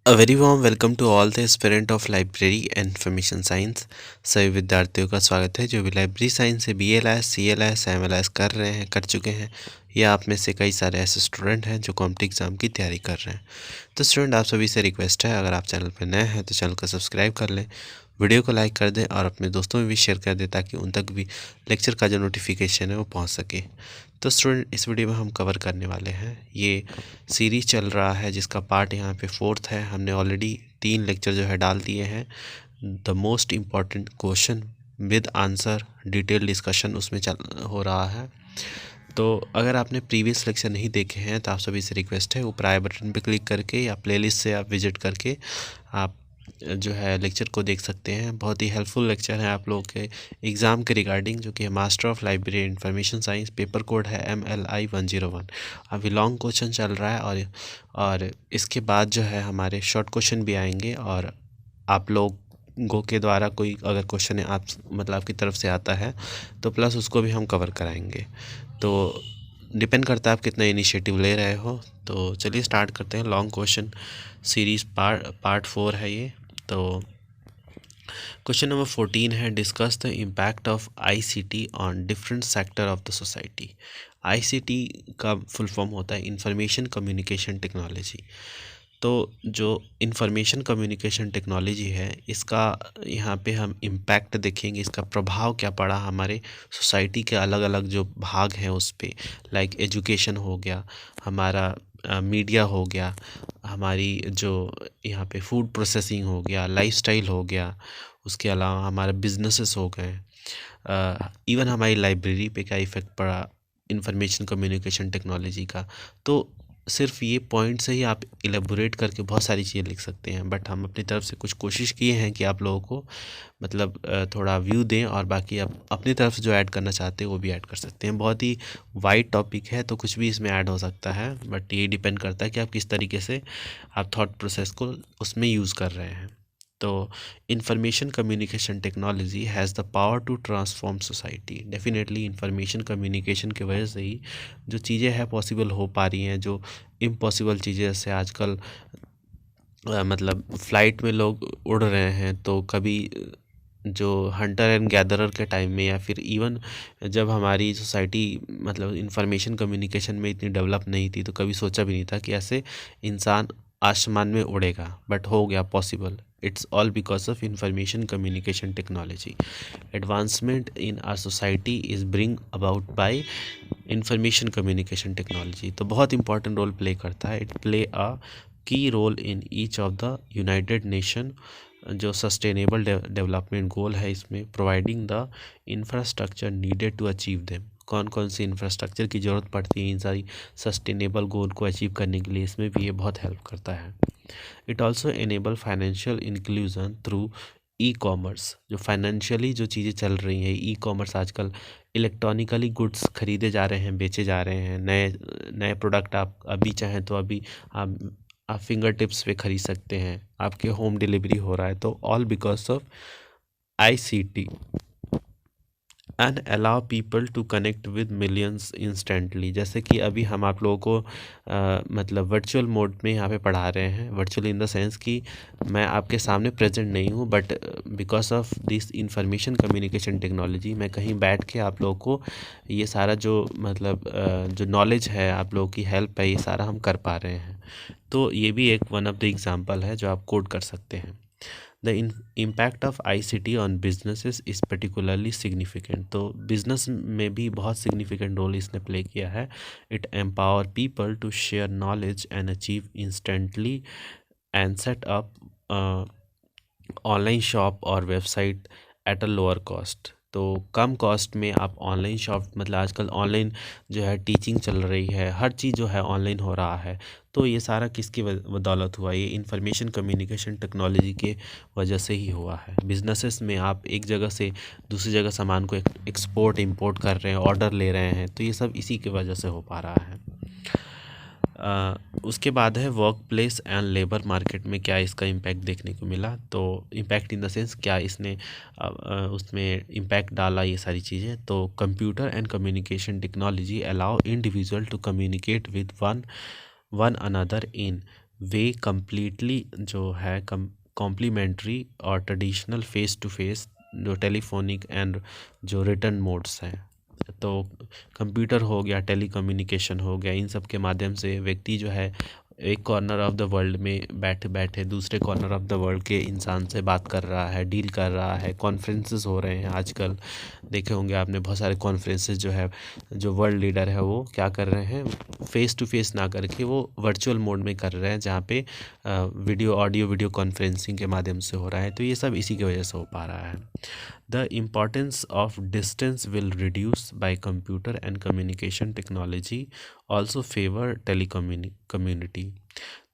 A very warm welcome to all the aspirant of library and information science. सभी विद्यार्थियों का स्वागत है जो भी लाइब्रेरी साइंस से BLS CLS MLS कर चुके हैं, या आप में से कई सारे ऐसे स्टूडेंट हैं जो कॉम्पिटिटिव एग्जाम की तैयारी कर रहे हैं। तो स्टूडेंट, आप सभी से रिक्वेस्ट है, अगर आप चैनल पर नए हैं तो चैनल को सब्सक्राइब कर लें, वीडियो को लाइक कर दें और अपने दोस्तों में भी शेयर कर दें ताकि उन तक भी लेक्चर का जो नोटिफिकेशन है वो पहुंच सके। तो स्टूडेंट, इस वीडियो में हम कवर करने वाले हैं, ये सीरीज चल रहा है जिसका पार्ट यहाँ पे 4th है। हमने ऑलरेडी 3 लेक्चर जो है डाल दिए हैं। The most important question with answer detail discussion उसमें चल हो रहा है। तो अगर आपने प्रीवियस लेक्चर नहीं देखे हैं तो आप सभी से रिक्वेस्ट है, ऊपर आई बटन पे क्लिक करके या प्लेलिस्ट से आप विजिट करके आप जो है लेक्चर को देख सकते हैं। बहुत ही हेल्पफुल लेक्चर है आप लोगों के एग्ज़ाम के रिगार्डिंग, जो कि है master of library information science. Paper code है MLI 101। अभी लॉन्ग क्वेश्चन चल रहा है और इसके बाद जो है हमारे शॉर्ट क्वेश्चन भी आएंगे, और आप लोगों के द्वारा कोई अगर क्वेश्चन आप मतलब आपकी तरफ से आता है तो प्लस उसको भी हम कवर कराएंगे। तो डिपेंड करता है आप कितना इनिशिएटिव ले रहे हो। तो चलिए स्टार्ट करते हैं। लॉन्ग क्वेश्चन सीरीज पार्ट 4 है ये। तो क्वेश्चन नंबर 14 है, discuss the impact of ICT on different sector of the society. ICT का फुल फॉर्म होता है इंफॉर्मेशन कम्युनिकेशन टेक्नोलॉजी। तो जो इंफॉर्मेशन कम्युनिकेशन टेक्नोलॉजी है, इसका यहाँ पे हम इम्पैक्ट देखेंगे, इसका प्रभाव क्या पड़ा हमारे सोसाइटी के अलग अलग जो भाग हैं उस पे। लाइक एजुकेशन हो गया, हमारा मीडिया हो गया, हमारी जो यहाँ पे फूड प्रोसेसिंग हो गया, लाइफस्टाइल हो गया, उसके अलावा हमारे बिजनेसेस हो गए, इवन हमारी लाइब्रेरी पे क्या इफ़ेक्ट पड़ा इंफॉर्मेशन कम्युनिकेशन टेक्नोलॉजी का। तो सिर्फ ये पॉइंट से ही आप एलेबोरेट करके बहुत सारी चीज़ें लिख सकते हैं, बट हम अपनी तरफ से कुछ कोशिश किए हैं कि आप लोगों को मतलब थोड़ा व्यू दें, और बाकी आप अपनी तरफ से जो ऐड करना चाहते हैं वो भी ऐड कर सकते हैं। बहुत ही वाइड टॉपिक है तो कुछ भी इसमें ऐड हो सकता है, बट ये डिपेंड करता है कि आप किस तरीके से आप थॉट प्रोसेस को उसमें यूज़ कर रहे हैं। तो information communication technology has the power to transform society. Definitely information communication की वजह से ही जो चीज़ें हैं पॉसिबल हो पा रही हैं, जो इम्पॉसिबल चीज़ें जैसे आजकल मतलब फ़्लाइट में लोग उड़ रहे हैं, तो कभी जो हंटर एंड गैदरर के टाइम में, या फिर इवन जब हमारी सोसाइटी मतलब इंफॉर्मेशन कम्युनिकेशन में इतनी डेवलप नहीं थी, तो कभी सोचा भी नहीं था कि ऐसे इंसान आसमान में उड़ेगा, बट हो गया possible. It's all because of information communication technology. Advancement in our society is bring about by information communication technology. तो बहुत इंपॉर्टेंट रोल प्ले करता है। It play a key role in each of the United Nation जो sustainable development goal है, इसमें providing the infrastructure needed to achieve them. कौन कौन सी infrastructure की ज़रूरत पड़ती है इन सारी सस्टेनेबल गोल को अचीव करने के लिए, इसमें भी ये बहुत हेल्प करता है। It also enable financial inclusion through e commerce. जो फाइनेंशियली जो चीज़ें चल रही हैं, ई कॉमर्स आजकल इलेक्ट्रॉनिकली गुड्स खरीदे जा रहे हैं, बेचे जा रहे हैं। नए नए प्रोडक्ट आप अभी चाहें तो अभी आप फिंगर टिप्स पे खरीद सकते हैं, आपके होम डिलीवरी हो रहा है। तो all because of ICT and allow people to connect with millions instantly. जैसे कि अभी हम आप लोगों को मतलब वर्चुअल मोड में यहाँ पे पढ़ा रहे हैं। वर्चुअल इन द सेंस कि मैं आपके सामने प्रेजेंट नहीं हूँ, but because of this information communication technology मैं कहीं बैठ के आप लोगों को ये सारा जो मतलब जो नॉलेज है, आप लोगों की हेल्प है, ये सारा हम कर पा रहे हैं। तो ये भी एक वन ऑफ द एग्जाम्पल है जो आप कोड कर सकते हैं। The impact of ICT on businesses is particularly significant. तो बिजनेस में भी बहुत सिग्निफिकेंट रोल इसने प्ले किया है। It empower people to share knowledge and achieve instantly and set up online shop और website at a lower cost. तो कम कॉस्ट में आप ऑनलाइन शॉप, मतलब आजकल ऑनलाइन जो है टीचिंग चल रही है, हर चीज़ जो है ऑनलाइन हो रहा है। तो ये सारा किसकी बदौलत हुआ? ये इंफॉर्मेशन कम्युनिकेशन टेक्नोलॉजी के वजह से ही हुआ है। बिजनेसेस में आप एक जगह से दूसरी जगह सामान को एक्सपोर्ट इंपोर्ट कर रहे हैं, ऑर्डर ले रहे हैं, तो ये सब इसी की वजह से हो पा रहा है। उसके बाद है work place and labour market में क्या इसका इम्पैक्ट देखने को मिला। तो इम्पैक्ट इन द सेंस क्या इसने उसमें इम्पैक्ट डाला, ये सारी चीज़ें। तो computer and communication technology allow individual to communicate with one another in way completely जो है कॉम्प्लीमेंट्री और ट्रेडिशनल फेस टू फेस जो टेलीफोनिक एंड जो रिटर्न मोड्स हैं। तो कंप्यूटर हो गया, टेलीकम्युनिकेशन हो गया, इन सब के माध्यम से व्यक्ति जो है एक कॉर्नर ऑफ द वर्ल्ड में बैठे बैठे दूसरे कॉर्नर ऑफ द वर्ल्ड के इंसान से बात कर रहा है, डील कर रहा है। कॉन्फ्रेंसेस हो रहे हैं आजकल, देखे होंगे आपने बहुत सारे कॉन्फ्रेंसेस जो है, जो वर्ल्ड लीडर है वो क्या कर रहे हैं, फेस टू फेस ना करके वो वर्चुअल मोड में कर रहे हैं, जहाँ पे वीडियो ऑडियो वीडियो कॉन्फ्रेंसिंग के माध्यम से हो रहा है। तो ये सब इसी की वजह से हो पा रहा है। The importance of distance will reduce by computer and communication technology also favor telecommunity।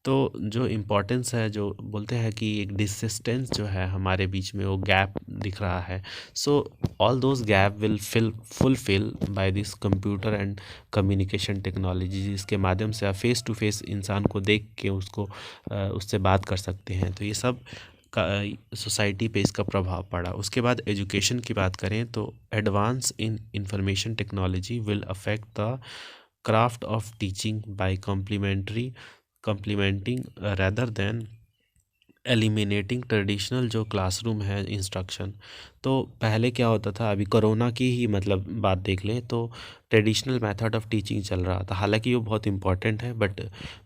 तो जो इम्पोर्टेंस है, जो बोलते हैं कि एक डिस्टेंस जो है हमारे बीच में, वो गैप दिख रहा है। So all those gap will fulfil by this computer and communication technology, जिसके माध्यम से आप फेस टू फेस इंसान को देख के उसको उससे बात कर सकते हैं। तो ये सब का सोसाइटी पे इसका प्रभाव पड़ा। उसके बाद एजुकेशन की बात करें तो advance in information technology will affect the craft of teaching by complementing rather than eliminating traditional जो क्लासरूम है इंस्ट्रक्शन। तो पहले क्या होता था, अभी कोरोना की ही मतलब बात देख लें तो ट्रेडिशनल मेथड ऑफ टीचिंग चल रहा था। हालांकि वो बहुत इंपॉर्टेंट है, बट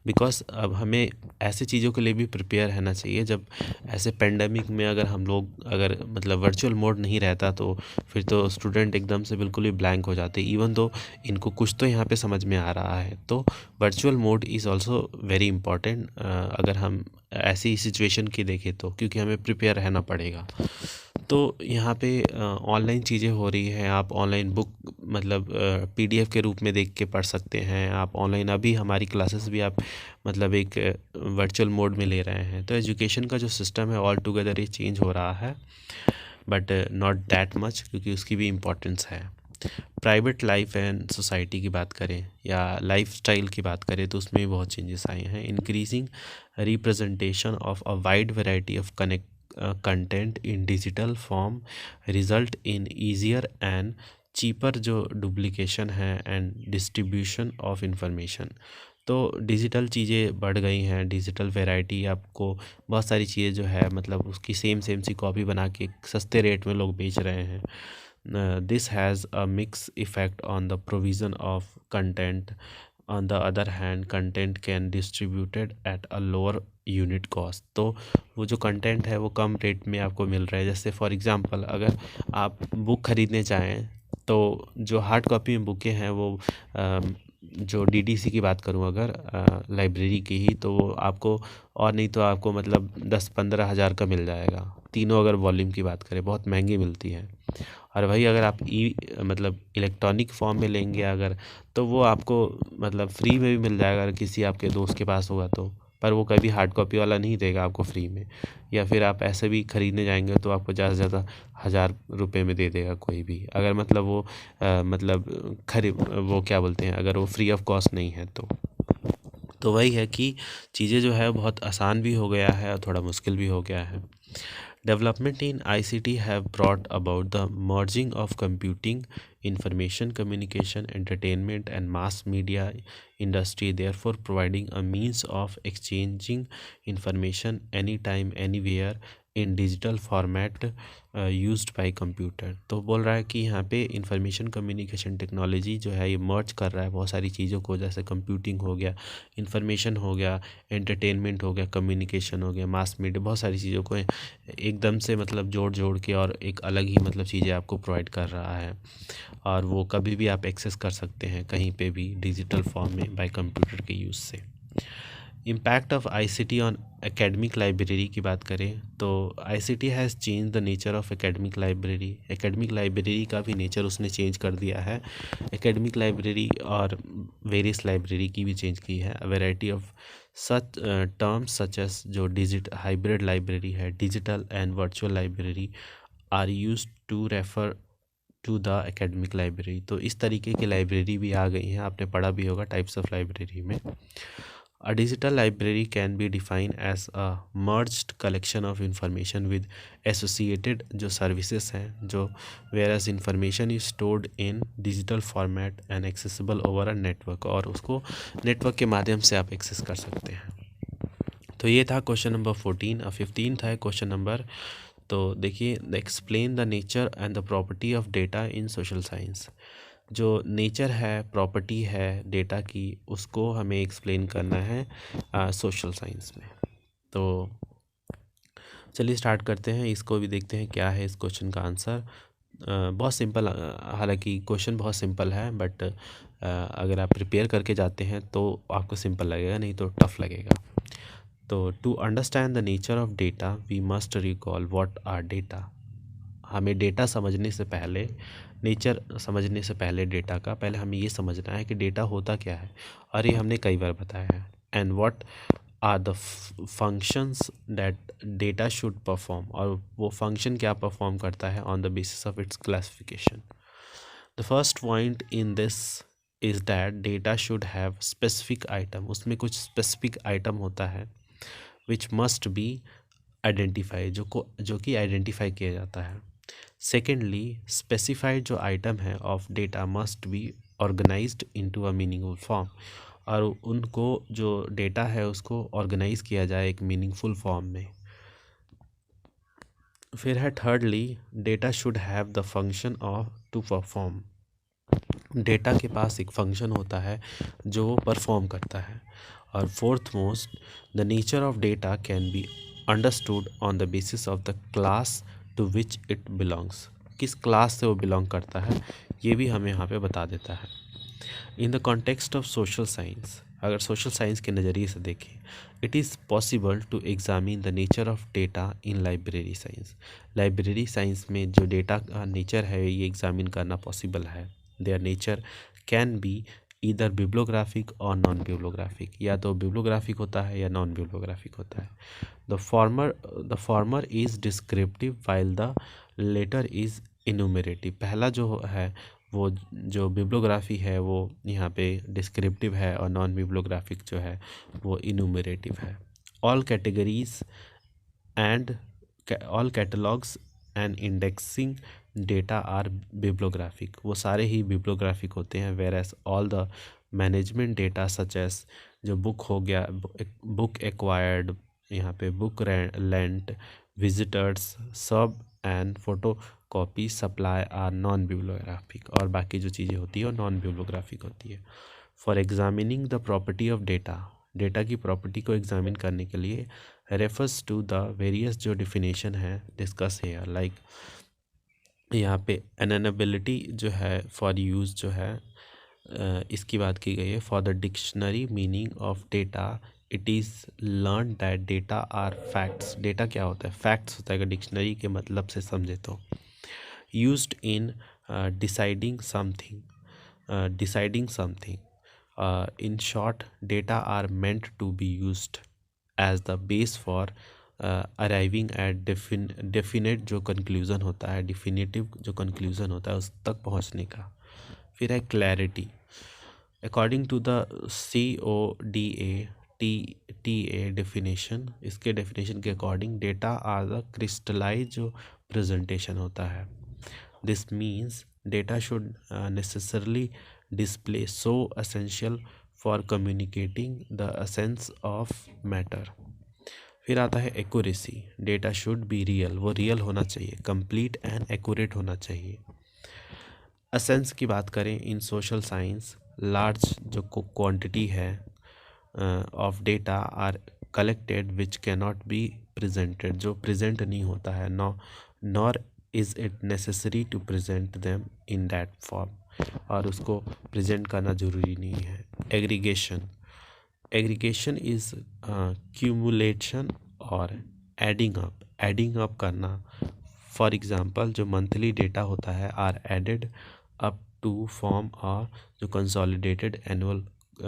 बिकॉज अब हमें ऐसे चीज़ों के लिए भी प्रिपेयर रहना चाहिए। जब ऐसे पेंडेमिक में अगर हम लोग अगर मतलब वर्चुअल मोड नहीं रहता तो फिर तो स्टूडेंट एकदम से बिल्कुल ही ब्लैंक हो जाते, इवन दो इनको कुछ तो यहाँ पे समझ में आ रहा है। तो virtual mode is also very important अगर हम ऐसी सिचुएशन की देखें तो, क्योंकि हमें प्रिपेयर रहना पड़ेगा। तो यहाँ पे ऑनलाइन चीज़ें हो रही हैं। आप ऑनलाइन बुक मतलब पीडीएफ के रूप में देख के पढ़ सकते हैं। आप ऑनलाइन अभी हमारी क्लासेस भी आप मतलब एक वर्चुअल मोड में ले रहे हैं। तो एजुकेशन का जो सिस्टम है ऑल टुगेदर ये चेंज हो रहा है, बट नॉट दैट मच, क्योंकि उसकी भी इम्पोर्टेंस है। प्राइवेट लाइफ एंड सोसाइटी की बात करें या लाइफस्टाइल की बात करें तो उसमें भी बहुत चेंजेस आए हैं। Increasing representation of a wide variety of content in digital form result in easier and cheaper जो डुप्लीकेशन है एंड डिस्ट्रीब्यूशन ऑफ इंफॉर्मेशन। तो डिजिटल चीज़ें बढ़ गई हैं, डिजिटल वैरायटी, आपको बहुत सारी चीज़ें जो है मतलब उसकी सेम सेम सी कॉपी बना के सस्ते रेट में लोग बेच रहे हैं। This has a mixed effect on the provision of content. On the other hand, content can distributed at a lower unit cost. तो वो जो कंटेंट है वो कम रेट में आपको मिल रहा है। जैसे फॉर एग्ज़ाम्पल अगर आप बुक ख़रीदने चाहें तो जो हार्ड कॉपी में बुकें हैं वो जो डीडीसी की बात करूं अगर लाइब्रेरी की ही, तो वो आपको और नहीं तो आपको मतलब 10-15 हज़ार का मिल जाएगा। तीनों अगर वॉल्यूम की बात करें बहुत महंगी मिलती है। और वही अगर आप मतलब इलेक्ट्रॉनिक फॉर्म में लेंगे अगर, तो वो आपको मतलब फ्री में भी मिल जाएगा अगर किसी आपके दोस्त के पास होगा तो। पर वो कभी हार्ड कॉपी वाला नहीं देगा आपको फ्री में। या फिर आप ऐसे भी ख़रीदने जाएंगे तो आपको ज़्यादा से ज़्यादा 1000 रुपये में दे देगा कोई भी, अगर मतलब वो मतलब वो क्या बोलते हैं, अगर वो फ्री ऑफ कॉस्ट नहीं है तो वही है कि चीज़ें जो है बहुत आसान भी हो गया है और थोड़ा मुश्किल भी हो गया है। Development in ICT have brought about the merging of computing, information communication, entertainment, and mass media industry, therefore providing a means of exchanging information anytime, anywhere in digital format used by computer. तो बोल रहा है कि यहाँ पे information communication technology जो है ये मर्ज कर रहा है बहुत सारी चीज़ों को, जैसे कंप्यूटिंग हो गया, इंफॉर्मेशन हो गया, एंटरटेनमेंट हो गया, कम्युनिकेशन हो गया, मास मीडिया, बहुत सारी चीज़ों को एकदम से मतलब जोड़ जोड़ के और एक अलग ही मतलब चीज़ें आपको प्रोवाइड कर रहा है। और वो कभी भी आप एक्सेस कर सकते हैं कहीं पे भी डिजिटल फॉर्म में बाय कंप्यूटर के यूज़ से। Impact of ICT on academic library की बात करें तो ICT has change the nature of academic library. Academic library का भी नेचर उसने चेंज कर दिया है। एकेडमिक लाइब्रेरी और वेरियस लाइब्रेरी की भी चेंज की है। Variety of such terms such as जो हाइब्रिड लाइब्रेरी है, digital and virtual library are use to refer to the academic library. तो इस तरीके की लाइब्रेरी भी आ गई हैं, आपने पढ़ा भी होगा टाइप्स ऑफ लाइब्रेरी में। A digital library can be defined as a merged collection of information with associated जो services हैं जो whereas information is stored in digital format and accessible over a network, और उसको नेटवर्क के माध्यम से आप एक्सेस कर सकते हैं। तो ये था क्वेश्चन नंबर 14। 15 था क्वेश्चन नंबर। तो देखिए, explain the nature and the property of data in social science. जो नेचर है, प्रॉपर्टी है डेटा की, उसको हमें एक्सप्लेन करना है सोशल साइंस में। तो चलिए स्टार्ट करते हैं, इसको भी देखते हैं क्या है इस क्वेश्चन का आंसर। बहुत सिंपल, हालांकि क्वेश्चन बहुत सिंपल है, बट अगर आप प्रिपेयर करके जाते हैं तो आपको सिंपल लगेगा, नहीं तो टफ लगेगा। तो to understand the nature of data we must recall what are data. हमें डेटा समझने से पहले, नेचर समझने से पहले डेटा का, पहले हमें ये समझना है कि डेटा होता क्या है, और ये हमने कई बार बताया है। And what are the functions that data should perform, और वो फंक्शन क्या परफॉर्म करता है on the basis of its classification. The first point in this is that data should have specific item. उसमें कुछ स्पेसिफिक आइटम होता है which must be identify, जो कि आइडेंटिफाई किया जाता है। सेकेंडली, स्पेसिफाइड जो आइटम है of data must be organised into a meaningful form, और उनको जो डेटा है उसको ऑर्गेनाइज किया जाए एक मीनिंगफुल फॉर्म में। फिर है thirdly, data should have the function of to perform. Data के पास एक फंक्शन होता है जो वो परफॉर्म करता है। और fourth most, the nature of data can be understood on the basis of the class to which it belongs. किस क्लास से वो बिलोंग करता है, ये भी हमें यहाँ पे बता देता है। In the context of social science, अगर सोशल साइंस के नज़रिए से देखें, it is possible to examine the nature of data in library science. Library science में जो डेटा का नेचर है ये एग्जामिन करना पॉसिबल है। Their nature can be either bibliographic और नॉन बिब्लोग्राफिक, या तो बिब्लोग्राफिक होता है या नॉन बिब्लोग्राफिक होता है। The former is descriptive while the latter is enumerative. पहला जो है वो, जो बिब्लोग्राफी है वो यहाँ पे डिस्क्रिप्टिव है, और नॉन बिब्लोग्राफिक जो है वो इनूमरेटिव है। All categories and all catalogues and indexing data are bibliographic, वो सारे ही बिब्लोग्राफिक होते हैं। Where as all the management data such as, जो बुक हो गया, बुक एक्वायर्ड, यहाँ पे बुक लेंट, विजिटर्स, सब and photo copy supply are non bibliographic, और बाकी जो चीज़ें होती है वो नॉन बिब्लोग्राफिक होती है। For examining the property of data, data की प्रॉपर्टी को एग्जामिन करने के लिए रेफर्स टू द वेरियस जो डिफिनेशन है डिस्कस हेयर। लाइक यहाँ पे एनेबिलिटी जो है फॉर यूज़ जो है, इसकी बात की गई है। For the dictionary meaning of data, it is learn that data are facts. Data क्या होता है? फैक्ट्स होता है। अगर डिक्शनरी के मतलब से समझे तो used in deciding something. In short, data are meant to be used as the base for arriving at definite जो conclusion होता है, definitive जो conclusion होता है उस तक पहुंचने का। फिर है clarity. According to the CODA definition, इसके definition के according data are the crystallized जो presentation होता है। This means data should necessarily display so essential for communicating the essence of matter. फिर आता है accuracy. Data should be real, वो real होना चाहिए, कंप्लीट एंड एक्यूरेट होना चाहिए। एसेंस की बात करें इन सोशल साइंस, लार्ज जो क्वांटिटी है of data are collected which cannot be presented, जो प्रेजेंट नहीं होता है, nor is it necessary to present them in that form, और उसको प्रेजेंट करना ज़रूरी नहीं है। एग्रीगेशन इज़ क्यूमुलेशन और एडिंग अप करना। फॉर एग्ज़ाम्पल, जो मंथली डेटा होता है are added up to form और जो कंसोलिडेटेड एनुअल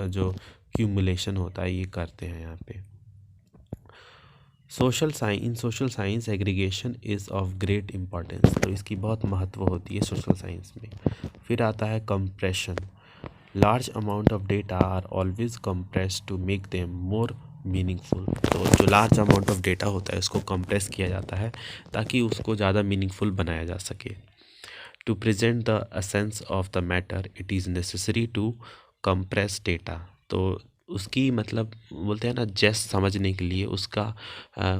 जो क्यूमुलेशन होता है ये करते हैं यहाँ पे। In social science aggregation is of great importance, तो इसकी बहुत महत्व होती है सोशल साइंस में। फिर आता है compression. Large amount of data are always compress to make them more meaningful. तो जो लार्ज अमाउंट ऑफ डेटा होता है उसको कंप्रेस किया जाता है ताकि उसको ज़्यादा मीनिंगफुल बनाया जा सके। To present the essence of the matter, it is necessary to compress data. तो उसकी मतलब बोलते हैं ना जेस्ट समझने के लिए उसका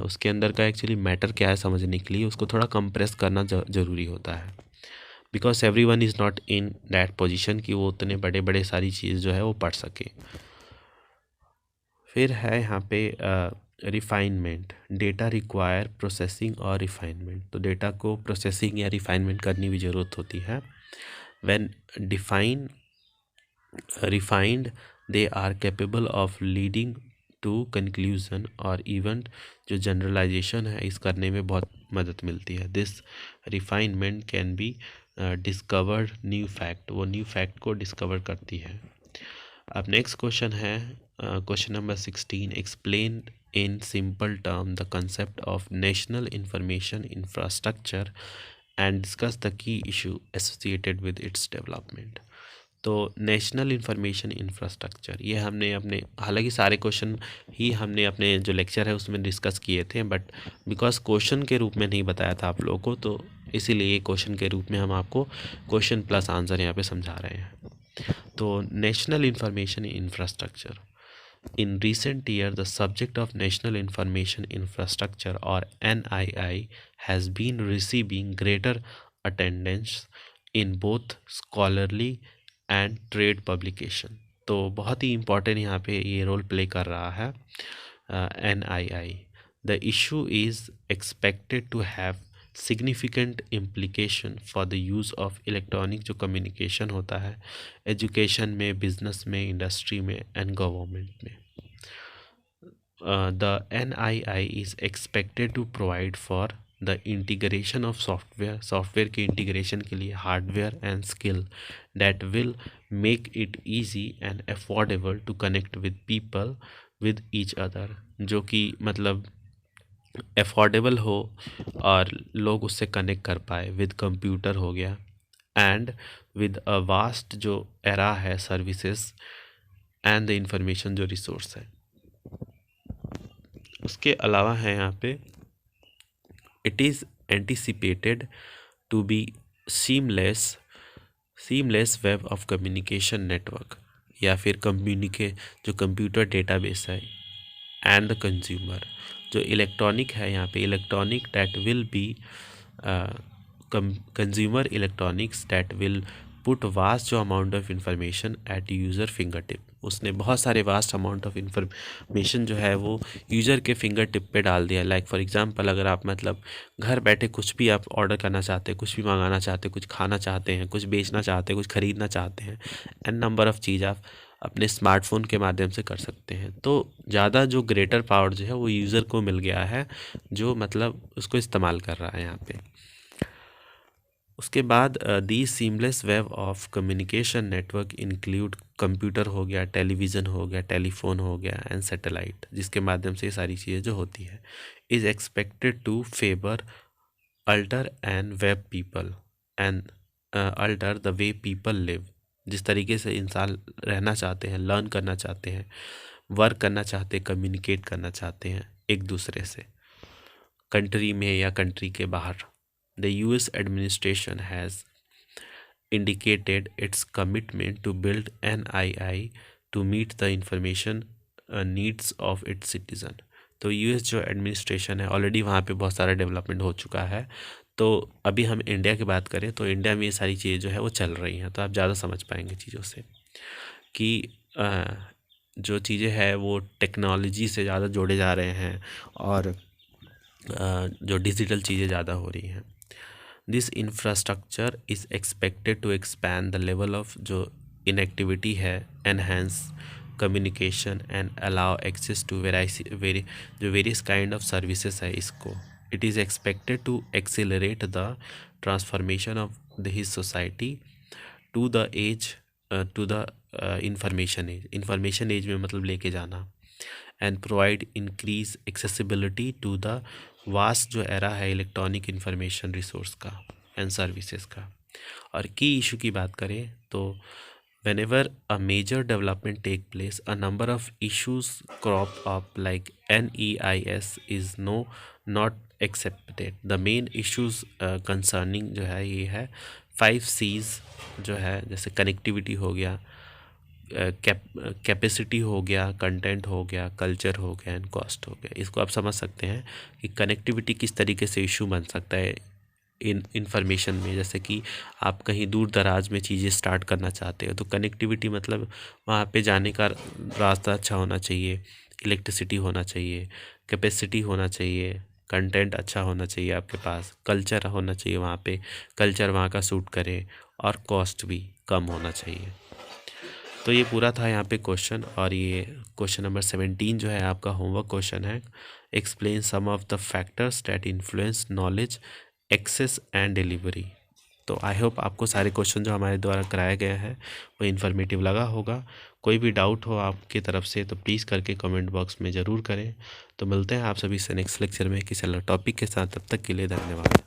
उसके अंदर का एक्चुअली मैटर क्या है समझने के लिए उसको थोड़ा कंप्रेस करना ज़रूरी होता है, because every one is not in that position कि वो उतने बड़े बड़े सारी चीज़ जो है वो पढ़ सके। फिर है यहाँ पे रिफाइनमेंट, डेटा रिक्वायर प्रोसेसिंग और रिफाइनमेंट। तो डेटा को प्रोसेसिंग या रिफाइनमेंट करनी भी ज़रूरत होती है। When define refined they are capable of leading to conclusion और इवन जो जनरलाइजेशन है इस करने में बहुत मदद मिलती है। This refinement can be discovered new fact, वो न्यू फैक्ट को डिस्कवर करती है। अब नेक्स्ट क्वेश्चन है question number 16, explain in simple term the concept of national information infrastructure and discuss the key issue associated with its development. तो national information infrastructure ये हमने अपने, हालांकि सारे क्वेश्चन ही हमने अपने जो लेक्चर है उसमें डिस्कस किए थे, बट बिकॉज क्वेश्चन के रूप में नहीं बताया था आप लोगों को, तो इसीलिए ये क्वेश्चन के रूप में हम आपको क्वेश्चन प्लस आंसर यहाँ पे समझा रहे हैं। तो national information infrastructure, in recent year the subject of national information infrastructure or NII has been receiving greater attendance in both scholarly and trade publication। तो बहुत ही इम्पोर्टेंट यहाँ पे ये रोल प्ले कर रहा है NII। The issue is expected to have significant implication for the use of electronic जो communication होता है एजुकेशन में, बिजनेस में, इंडस्ट्री में एंड गवर्नमेंट में। The NII is expected to provide for the integration of software के integration के लिए hardware and skill that will make it easy and affordable to connect with people with each other, जो कि मतलब affordable हो और लोग उससे कनेक्ट कर पाए विद कंप्यूटर हो गया एंड विद अ वास्ट जो एरा है सर्विसेज एंड द इंफॉर्मेशन जो रिसोर्स है। उसके अलावा है यहाँ पे it is anticipated to be seamless web of communication network, या फिर जो कंप्यूटर डेटाबेस है एंड द कंज्यूमर जो इलेक्ट्रॉनिक है यहाँ पे electronic that will be consumer electronics that will put vast जो amount of information at user fingertip. उसने बहुत सारे वास्ट अमाउंट ऑफ इंफॉर्मेशन जो है वो यूज़र के फिंगर टिप पे डाल दिया। लाइक फॉर एग्जांपल अगर आप मतलब घर बैठे कुछ भी आप ऑर्डर करना चाहते हैं, कुछ भी मंगाना चाहते हैं, कुछ खाना चाहते हैं, कुछ बेचना चाहते हैं, कुछ ख़रीदना चाहते हैं, एन नंबर ऑफ़ चीज़ आप अपने स्मार्टफोन के माध्यम से कर सकते हैं। तो ज़्यादा जो ग्रेटर पावर जो है वो यूज़र को मिल गया है जो मतलब उसको इस्तेमाल कर रहा है यहाँ पे। उसके बाद the seamless web of communication network include computer हो गया, टेलीविज़न हो गया, टेलीफोन हो गया एंड सैटेलाइट, जिसके माध्यम से ये सारी चीज़ें जो होती है is expected to favour alter and web people and alter the way people live. जिस तरीके से इंसान रहना चाहते हैं, लर्न करना चाहते हैं, वर्क करना चाहते हैं, कम्युनिकेट करना चाहते हैं एक दूसरे से, कंट्री में या कंट्री के बाहर। The US administration has indicated its commitment to build NII to meet the information needs of its citizen। तो यूएस जो एडमिनिस्ट्रेशन है ऑलरेडी वहाँ पे बहुत सारा डेवलपमेंट हो चुका है। तो अभी हम इंडिया की बात करें तो इंडिया में ये सारी चीज़ें जो है वो चल रही हैं, तो आप ज़्यादा समझ पाएंगे चीज़ों से कि जो चीज़ें हैं वो टेक्नोलॉजी से ज़्यादा जोड़े जा रहे हैं और जो डिजिटल चीज़ें ज़्यादा हो रही हैं। This infrastructure is expected to expand the level of जो इनएक्टिविटी है, enhance communication and allow access to various kind of services है इसको। It is expected to accelerate the transformation of his society to the age to the information age में मतलब लेके जाना and provide increase accessibility to the vast जो era है electronic information resource का and services का। और की इशू की बात करें तो whenever a major development take place a number of issues crop up like NEIS is not accepted। the main issues concerning जो है ये है 5 C's जो है, जैसे कनेक्टिविटी हो गया, कैपेसिटी हो गया, कंटेंट हो गया, कल्चर हो गया एंड कॉस्ट हो गया। इसको आप समझ सकते हैं कि कनेक्टिविटी किस तरीके से इशू बन सकता है इंफॉर्मेशन में। जैसे कि आप कहीं दूर दराज में चीज़ें स्टार्ट करना चाहते हो तो कनेक्टिविटी मतलब वहाँ पे जाने का रास्ता अच्छा होना चाहिए, इलेक्ट्रिसिटी होना चाहिए, कैपेसिटी होना चाहिए, कंटेंट अच्छा होना चाहिए आपके पास, कल्चर होना चाहिए वहाँ पे, कल्चर वहाँ का सूट करे, और कॉस्ट भी कम होना चाहिए। तो ये पूरा था यहाँ पे क्वेश्चन। और ये क्वेश्चन नंबर 17 जो है आपका होमवर्क क्वेश्चन है। Explain some of the factors that influence knowledge access and delivery. तो आई होप आपको सारे क्वेश्चन जो हमारे द्वारा कराया गया है वो इन्फॉर्मेटिव लगा होगा। कोई भी डाउट हो आपकी तरफ से तो प्लीज़ करके कमेंट बॉक्स में ज़रूर करें। तो मिलते हैं आप सभी से नेक्स्ट लेक्चर में किसी अलग टॉपिक के साथ। तब तक के लिए धन्यवाद।